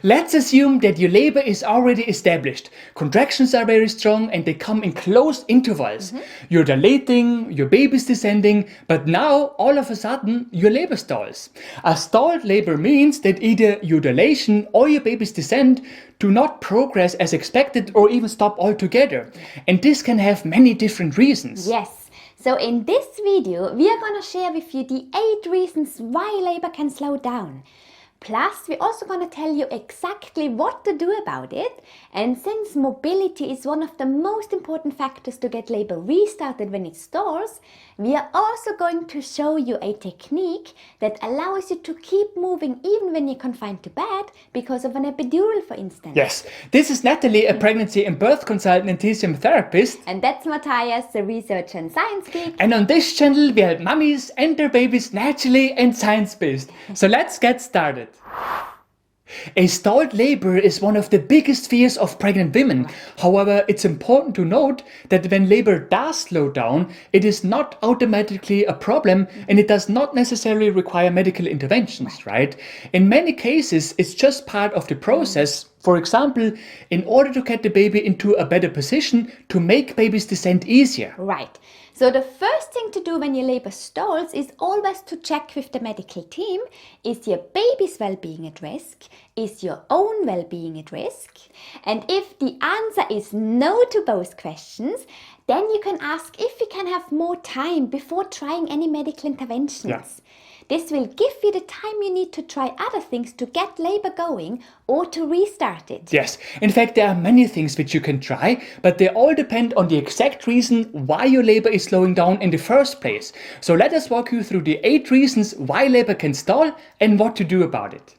Let's assume that your labor is already established. Contractions are very strong and they come in close intervals. You're dilating, your baby's descending, but now all of a sudden your labor stalls. A stalled labor means that either your dilation or your baby's descent do not progress as expected or even stop altogether. And this can have many different reasons. Yes. So in this video, we are going to share with you the 8 reasons why labor can slow down. Plus, we're also going to tell you exactly what to do about it. And since mobility is one of the most important factors to get labor restarted when it stalls, we are also going to show you a technique that allows you to keep moving even when you're confined to bed because of an epidural, for instance. Yes, this is Natalie, a pregnancy and birth consultant and TCM therapist. And that's Matthias, the researcher and science geek. And on this channel, we help mummies and their babies naturally and science-based. So let's get started. A stalled labor is one of the biggest fears of pregnant women. However, it's important to note that when labor does slow down, it is not automatically a problem and it does not necessarily require medical interventions, right? In many cases, it's just part of the process. For example, in order to get the baby into a better position to make baby's descent easier. Right. So the first thing to do when your labor stalls is always to check with the medical team, is your baby's well-being at risk? Is your own well-being at risk? And if the answer is no to both questions, then you can ask if you can have more time before trying any medical interventions. Yeah. This will give you the time you need to try other things to get labor going or to restart it. Yes, in fact there are many things which you can try, but they all depend on the exact reason why your labor is slowing down in the first place. So let us walk you through the 8 reasons why labor can stall and what to do about it.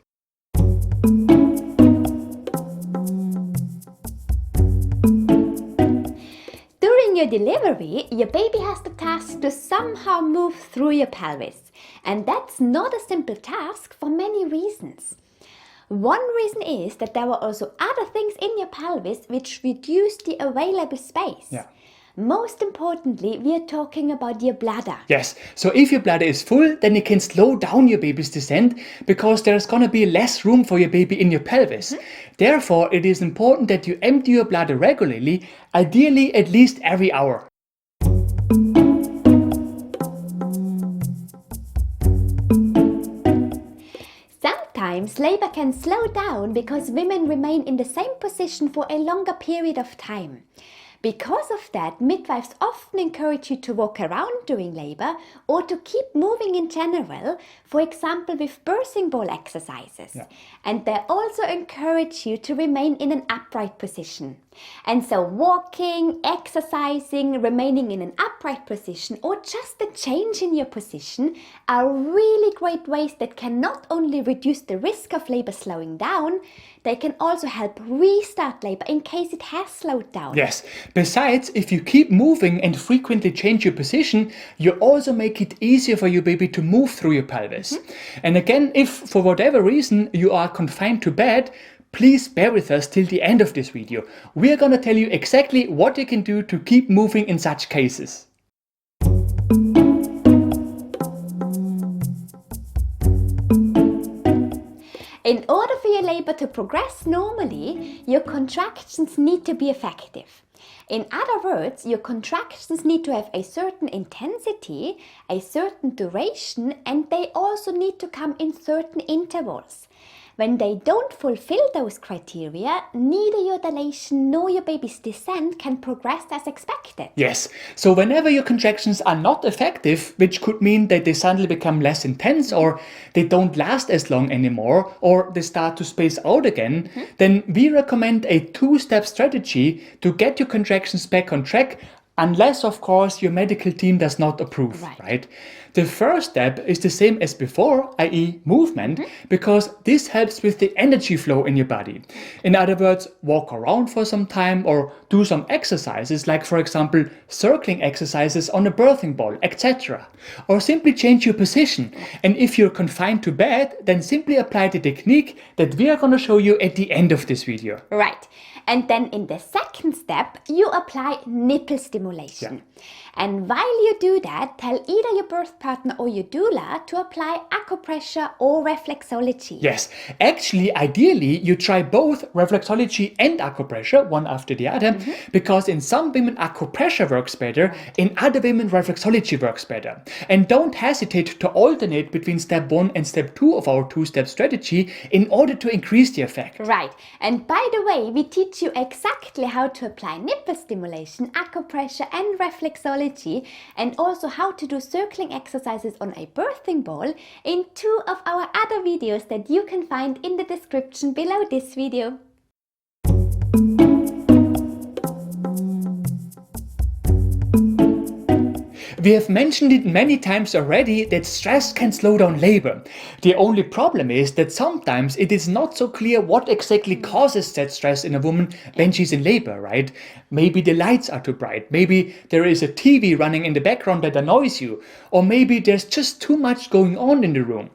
During your delivery, your baby has the task to somehow move through your pelvis. And that's not a simple task for many reasons. One reason is that there are also other things in your pelvis which reduce the available space. Yeah. Most importantly, we are talking about your bladder. Yes, so if your bladder is full, then it can slow down your baby's descent because there's gonna be less room for your baby in your pelvis. Therefore, it is important that you empty your bladder regularly, ideally at least every hour. Sometimes labor can slow down because women remain in the same position for a longer period of time. Because of that, midwives often encourage you to walk around during labor or to keep moving in general, for example with birthing ball exercises. Yeah. And they also encourage you to remain in an upright position. And so walking, exercising, remaining in an upright position or just a change in your position are really great ways that can not only reduce the risk of labor slowing down, they can also help restart labor in case it has slowed down. Yes, besides, if you keep moving and frequently change your position, you also make it easier for your baby to move through your pelvis. And again, if for whatever reason you are confined to bed, please bear with us till the end of this video. We are gonna tell you exactly what you can do to keep moving in such cases. In order for your labor to progress normally, your contractions need to be effective. In other words, your contractions need to have a certain intensity, a certain duration, and they also need to come in certain intervals. When they don't fulfill those criteria, neither your dilation nor your baby's descent can progress as expected. Yes, so whenever your contractions are not effective, which could mean that they suddenly become less intense or they don't last as long anymore or they start to space out again, then we recommend a 2-step strategy to get your contractions back on track, unless of course your medical team does not approve, right? The first step is the same as before, i.e. movement, because this helps with the energy flow in your body. In other words, walk around for some time or do some exercises like, for example, circling exercises on a birthing ball, etc. Or simply change your position. And if you're confined to bed, then simply apply the technique that we are going to show you at the end of this video. Right. And then in the second step, you apply nipple stimulation. stimulation. And while you do that, tell either your birth partner or your doula to apply acupressure or reflexology. Yes, actually, ideally, you try both reflexology and acupressure, one after the other, because in some women, acupressure works better, in other women, reflexology works better. And don't hesitate to alternate between step 1 and step 2 of our two-step strategy in order to increase the effect. Right, and by the way, we teach you exactly how to apply nipple stimulation, acupressure and reflexology, and also how to do circling exercises on a birthing ball in 2 of our other videos that you can find in the description below this video. We have mentioned it many times already that stress can slow down labor. The only problem is that sometimes it is not so clear what exactly causes that stress in a woman when she's in labor, right? Maybe the lights are too bright, maybe there is a TV running in the background that annoys you, or maybe there's just too much going on in the room.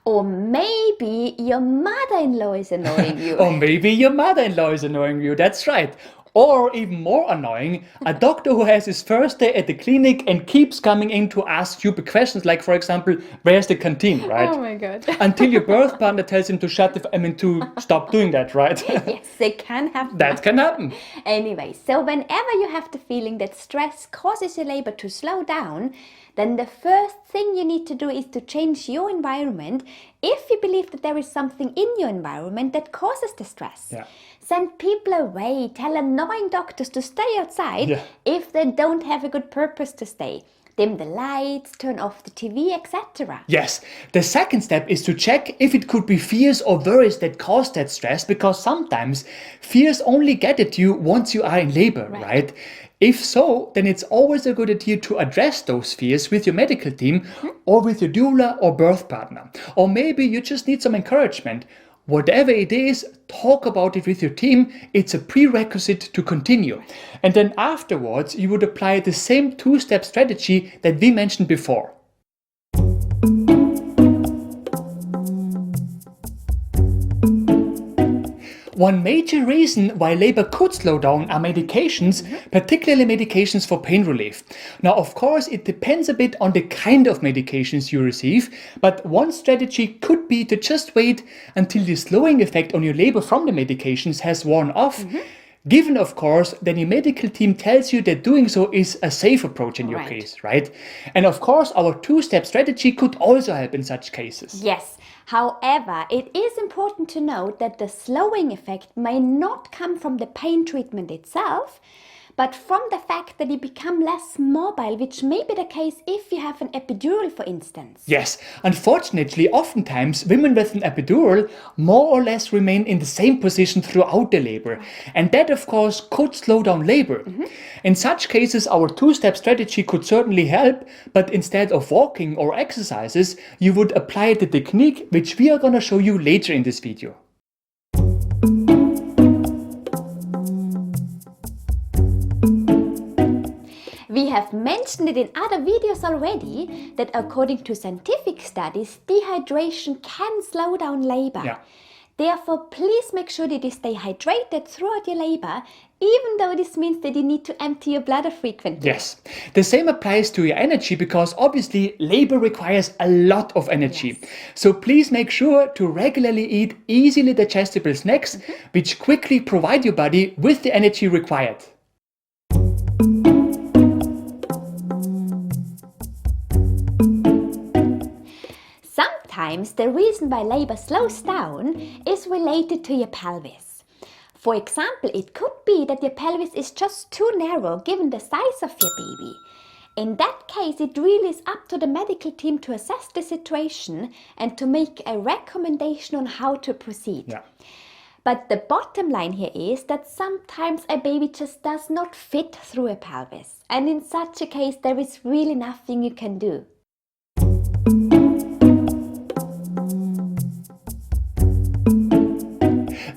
Or maybe your mother-in-law is annoying you. Or maybe your mother-in-law is annoying you, that's right. Or even more annoying, a doctor who has his first day at the clinic and keeps coming in to ask stupid questions like, for example, where's the canteen, right? Oh my god. Until your birth partner tells him to to stop doing that, right? Yes, it can happen. That can happen. Anyway, so whenever you have the feeling that stress causes your labor to slow down, then the first thing you need to do is to change your environment if you believe that there is something in your environment that causes the stress. Yeah. Send people away, tell annoying doctors to stay outside if they don't have a good purpose to stay. Dim the lights, turn off the TV, etc. Yes, the second step is to check if it could be fears or worries that cause that stress, because sometimes fears only get at you once you are in labor, right? If so, then it's always a good idea to address those fears with your medical team or with your doula or birth partner. Or maybe you just need some encouragement. Whatever it is, talk about it with your team. It's a prerequisite to continue. And then afterwards, you would apply the same two-step strategy that we mentioned before. One major reason why labor could slow down are medications, particularly medications for pain relief. Now, of course, it depends a bit on the kind of medications you receive, but one strategy could be to just wait until the slowing effect on your labor from the medications has worn off. Given, of course, that your medical team tells you that doing so is a safe approach in your case, right? And of course, our two-step strategy could also help in such cases. Yes. However, it is important to note that the slowing effect may not come from the pain treatment itself, but from the fact that you become less mobile, which may be the case if you have an epidural, for instance. Yes, unfortunately, oftentimes women with an epidural more or less remain in the same position throughout the labor. And that, of course, could slow down labor. In such cases, our two-step strategy could certainly help, but instead of walking or exercises, you would apply the technique which we are going to show you later in this video. We have mentioned it in other videos already that according to scientific studies, dehydration can slow down labor. Therefore, please make sure that you stay hydrated throughout your labor, even though this means that you need to empty your bladder frequently. Yes, the same applies to your energy, because obviously labor requires a lot of energy. So please make sure to regularly eat easily digestible snacks, which quickly provide your body with the energy required. Sometimes the reason why labor slows down is related to your pelvis. For example, it could be that your pelvis is just too narrow given the size of your baby. In that case, it really is up to the medical team to assess the situation and to make a recommendation on how to proceed. But the bottom line here is that sometimes a baby just does not fit through a pelvis. And in such a case, there is really nothing you can do.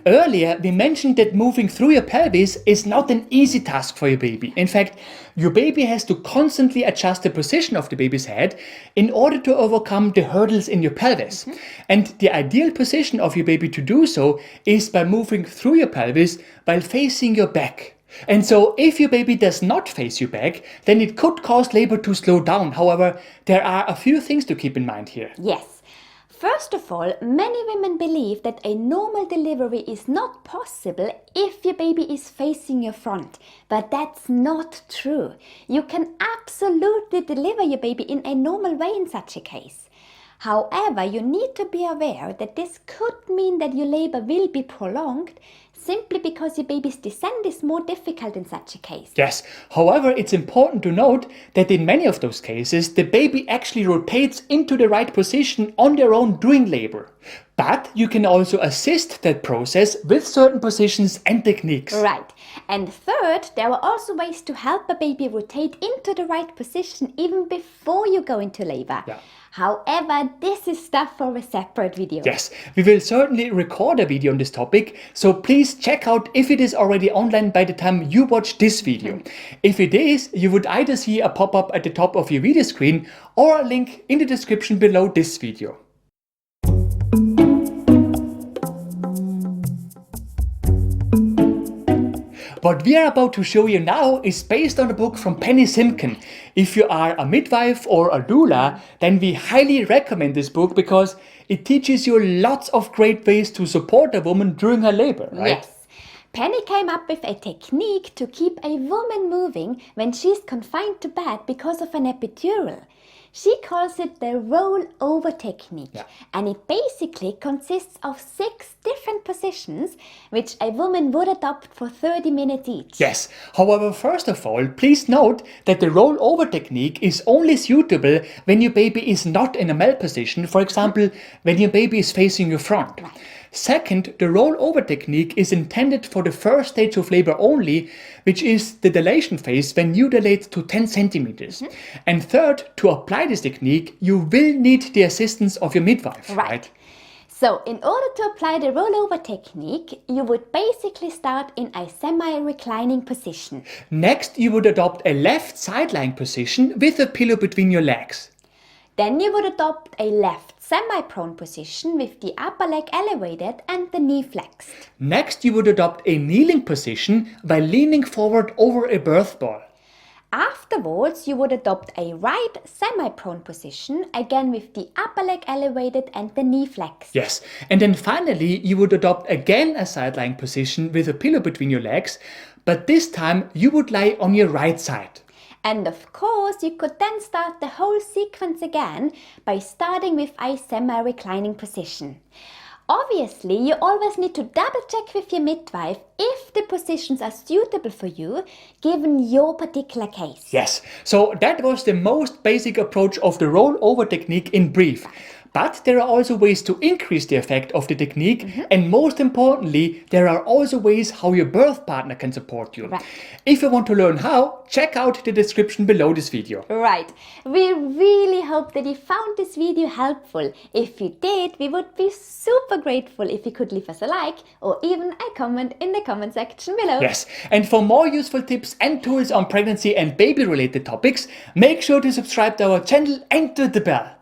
Earlier, we mentioned that moving through your pelvis is not an easy task for your baby. In fact, your baby has to constantly adjust the position of the baby's head in order to overcome the hurdles in your pelvis. And the ideal position of your baby to do so is by moving through your pelvis while facing your back. And so if your baby does not face you back, then it could cause labor to slow down. However, there are a few things to keep in mind here. Yes. First of all, many women believe that a normal delivery is not possible if your baby is facing your front. But that's not true. You can absolutely deliver your baby in a normal way in such a case. However, you need to be aware that this could mean that your labor will be prolonged simply because your baby's descent is more difficult in such a case. Yes, however, it's important to note that in many of those cases, the baby actually rotates into the right position on their own during labor. But you can also assist that process with certain positions and techniques. Right. And third, there are also ways to help a baby rotate into the right position even before you go into labor. Yeah. However, this is stuff for a separate video. Yes, we will certainly record a video on this topic, so please check out if it is already online by the time you watch this video. If it is, you would either see a pop-up at the top of your video screen or a link in the description below this video. What we are about to show you now is based on a book from Penny Simkin. If you are a midwife or a doula, then we highly recommend this book because it teaches you lots of great ways to support a woman during her labor, right? Yes. Penny came up with a technique to keep a woman moving when she's confined to bed because of an epidural. She calls it the roll-over technique, and it basically consists of 6 different positions which a woman would adopt for 30 minutes each. Yes, however, first of all, please note that the roll-over technique is only suitable when your baby is not in a malposition, for example, when your baby is facing your front. Right. Second, the roll-over technique is intended for the first stage of labor only, which is the dilation phase when you dilate to 10 centimeters. And third, to apply this technique, you will need the assistance of your midwife, right? So, in order to apply the rollover technique, you would basically start in a semi-reclining position. Next, you would adopt a left side-lying position with a pillow between your legs. Then you would adopt a left semi-prone position with the upper leg elevated and the knee flexed. Next, you would adopt a kneeling position by leaning forward over a birth ball. Afterwards, you would adopt a right semi-prone position, again with the upper leg elevated and the knee flexed. Yes, and then finally, you would adopt again a side-lying position with a pillow between your legs, but this time you would lie on your right side. And of course, you could then start the whole sequence again by starting with a semi-reclining position. Obviously, you always need to double check with your midwife if the positions are suitable for you, given your particular case. Yes, so that was the most basic approach of the rollover technique in brief. But there are also ways to increase the effect of the technique, and most importantly, there are also ways how your birth partner can support you. Right. If you want to learn how, check out the description below this video. Right. We really hope that you found this video helpful. If you did, we would be super grateful if you could leave us a like or even a comment in the comment section below. Yes, and for more useful tips and tools on pregnancy and baby related topics, make sure to subscribe to our channel and to the bell.